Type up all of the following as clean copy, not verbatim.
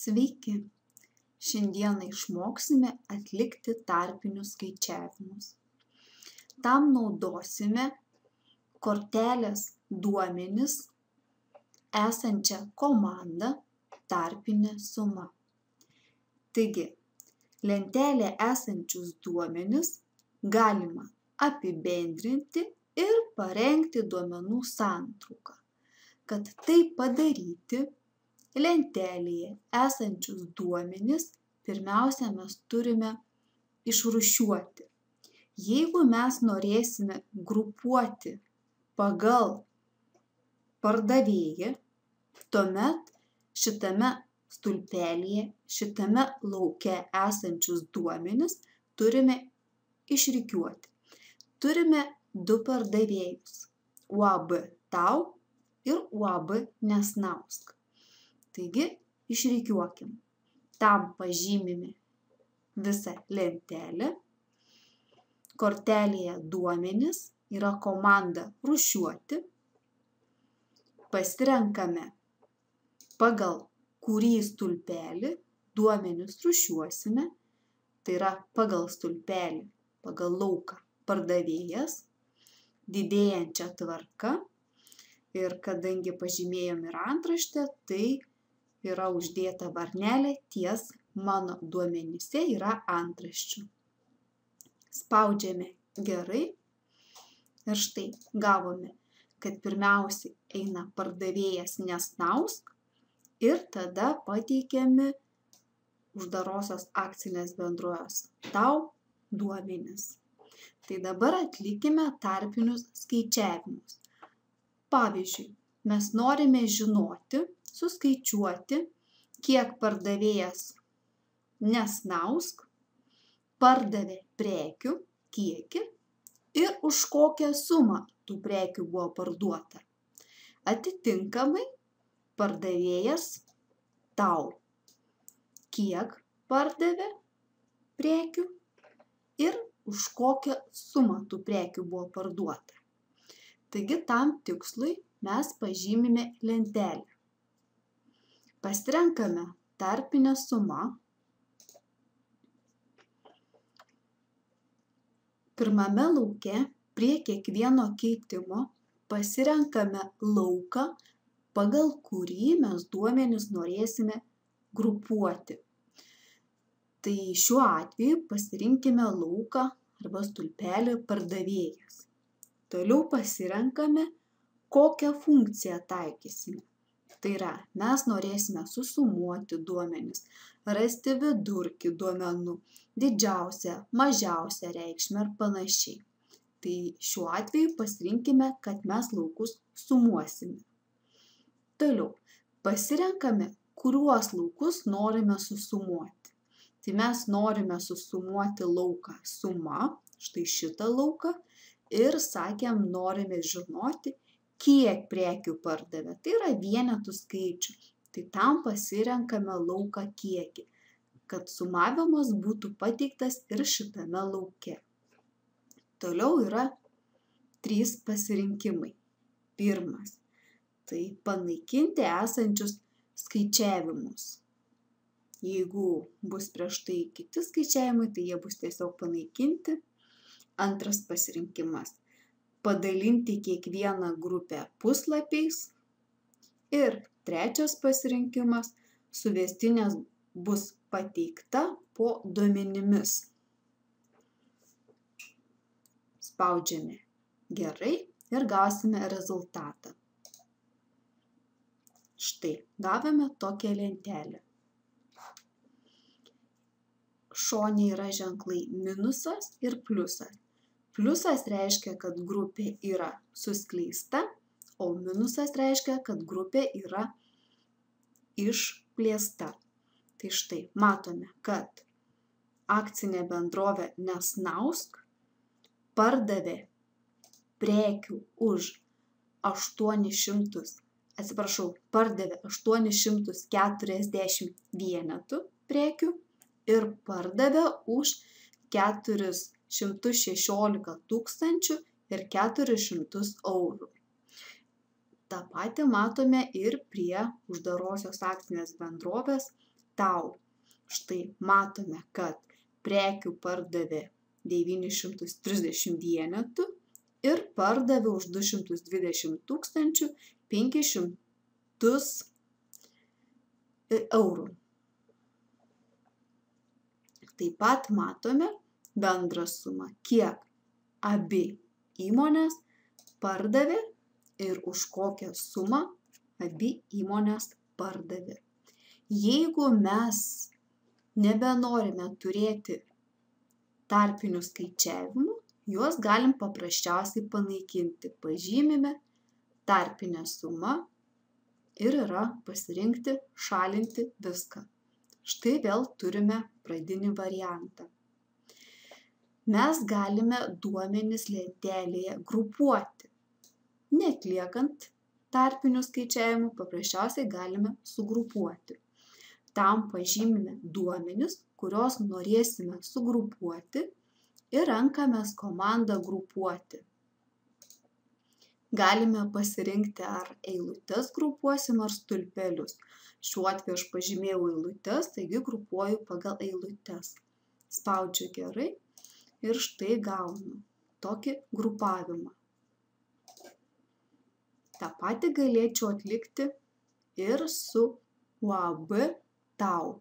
Sveiki! Šiandieną išmoksime atlikti tarpinius skaičiavimus. Tam naudosime kortelės duomenis esančią komandą tarpinė suma. Taigi, lentelėje esančius duomenis galima apibendrinti ir parengti duomenų santrauką. Kad tai padaryti, lentelėje esančius duomenis pirmiausia mes turime išrūšiuoti. Jeigu mes norėsime grupuoti pagal pardavėją, tuomet šitame stulpelyje, šitame lauke esančius duomenis turime išrikiuoti. Turime du pardavėjus – UAB Tau ir UAB Nesnausk. Taigi, išrikiuokim. Tam pažymime visą lentelę. Kortelėje duomenis yra komanda rūšiuoti. Pasirenkame pagal kurį stulpelį duomenis rūšiuosime. Tai yra pagal stulpelį, pagal lauką pardavėjas, didėjančia tvarka. Ir kadangi pažymėjom ir antraštę, tai yra uždėta varnelė ties mano duomenyse yra antraščių. Spaudžiame gerai ir štai gavome, kad pirmiausiai eina pardavėjas Nesnausk ir tada pateikiami uždarosios akcinės bendrovės Tau duomenis. Tai dabar atlikime tarpinius skaičiavimus. Pavyzdžiui, mes norime žinoti, suskaičiuoti, kiek pardavėjas Nesnausk pardavė prekių kiekį ir už kokią sumą tų prekių buvo parduota. Atitinkamai pardavėjas Tau kiek pardavė prekių ir už kokią sumą tų prekių buvo parduota. Taigi tam tikslui mes pažymime lentelę. Pasirenkame tarpinę sumą. Pirmame lauke prie kiekvieno keitimo pasirenkame lauką, pagal kurį mes duomenis norėsime grupuoti. Tai šiuo atveju pasirinkime lauką arba stulpelį pardavėjas. Toliau pasirenkame, kokią funkciją taikysime. Tai yra, mes norėsime susumuoti duomenis, rasti vidurkį duomenų, didžiausią, mažiausią reikšmę ir panašiai. Tai šiuo atveju pasirinkime, kad mes laukus sumuosime. Toliau, pasirenkame, kuriuos laukus norime susumuoti. Tai mes norime susumuoti lauką suma, štai šitą lauką, ir sakėm, norime žinoti, kiek prekių pardavė. Tai yra vienetų skaičių. Tai tam pasirenkame lauką kiekį, kad sumavimas būtų pateiktas ir šitame lauke. Toliau yra 3 pasirinkimai. Pirmas. Tai panaikinti esančius skaičiavimus. Jeigu bus prieš tai kiti skaičiavimai, tai jie bus tiesiog panaikinti. Antras pasirinkimas. Padalinti kiekvieną grupę puslapiais. Ir trečias pasirinkimas. Suvestinės bus pateikta po duomenimis. Spaudžiame gerai ir gausime rezultatą. Štai, gavome tokią lentelę. Šone yra ženklai minusas ir pliusas. Pliusas reiškia, kad grupė yra suskleista, o minusas reiškia, kad grupė yra išplėsta. Tai štai, matome, kad akcinė bendrovė Nesnausk pardavė prekių už 840 vienetų prekių ir pardavė už 416 400 eurų. Ta pati matome ir prie uždarosios akcinės bendrovės tau. Štai matome, kad prekių pardavė 930 vienetų ir pardavė už 220 500 eurų. Taip pat matome bendrą sumą, kiek abi įmonės pardavė ir už kokią sumą abi įmonės pardavė. Jeigu mes nebenorime turėti tarpinių skaičiavimų, juos galim paprasčiausiai panaikinti. Pažymime tarpinę sumą ir yra pasirinkti šalinti viską. Štai vėl turime pradinį variantą. Mes galime duomenis lentelėje grupuoti. Neatliekant tarpinių skaičiavimų, paprasčiausiai galime sugrupuoti. Tam pažymime duomenis, kuriuos norėsime sugrupuoti ir renkamės komandą grupuoti. Galime pasirinkti, ar eilutes grupuosim, ar stulpelius. Šiuo atveju aš pažymėjau eilutes, taigi grupuoju pagal eilutes. Spaudžiu gerai ir štai gaunu tokį grupavimą. Ta patį galėčiau atlikti ir su UAB tau.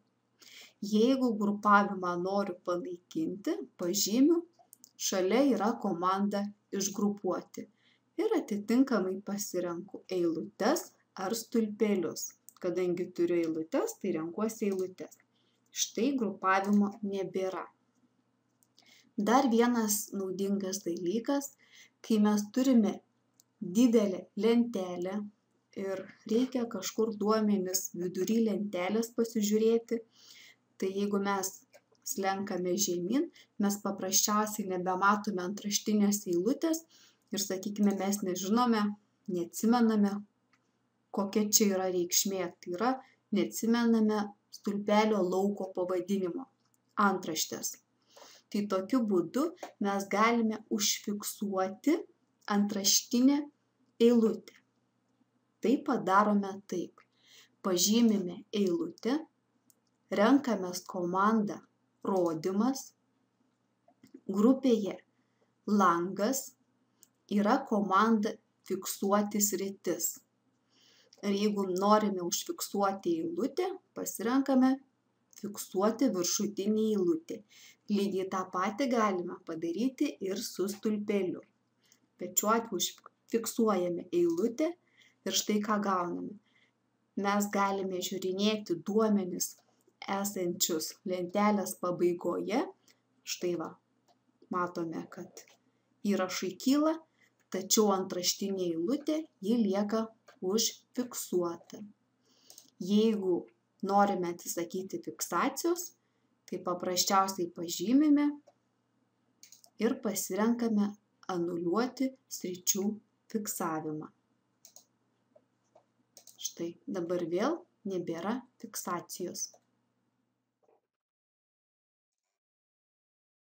Jeigu grupavimą noriu panaikinti, pažymiu, šalia yra komanda išgrupuoti ir atitinkamai pasirenku eilutes ar stulpelius. Kadangi turiu eilutes, tai renkuosi eilutes. Štai grupavimo nebėra. Dar vienas naudingas dalykas, kai mes turime didelę lentelę ir reikia kažkur duomenis vidury lentelės pasižiūrėti, tai jeigu mes slenkame žemyn, mes paprasčiausiai nebematome antraštinės eilutės ir, sakykime, mes nežinome, neatsimename, kokia čia yra reikšmė. Tai yra, neatsimename stulpelio lauko pavadinimo, antraštės. Tai tokiu būdu mes galime užfiksuoti antraštinę eilutę. Tai padarome taip. Pažymime eilutę, renkamės komandą rodymas, grupėje langas yra komanda fiksuoti sritis. Ir jeigu norime užfiksuoti eilutę, pasirenkame fiksuoti viršutinį eilutę. Lygiai tą patį galime padaryti ir su stulpeliu. Bet šiuo atveju fiksuojame eilutę ir štai ką gauname. Mes galime žiūrinėti duomenis esančius lentelės pabaigoje. Štai va, matome, kad įrašai kyla, tačiau antraštinė eilutė ji lieka užfiksuota. Jeigu norime atsisakyti fiksacijos, tai paprasčiausiai pažymime ir pasirenkame anuliuoti sričių fiksavimą. Štai dabar vėl nebėra fiksacijos.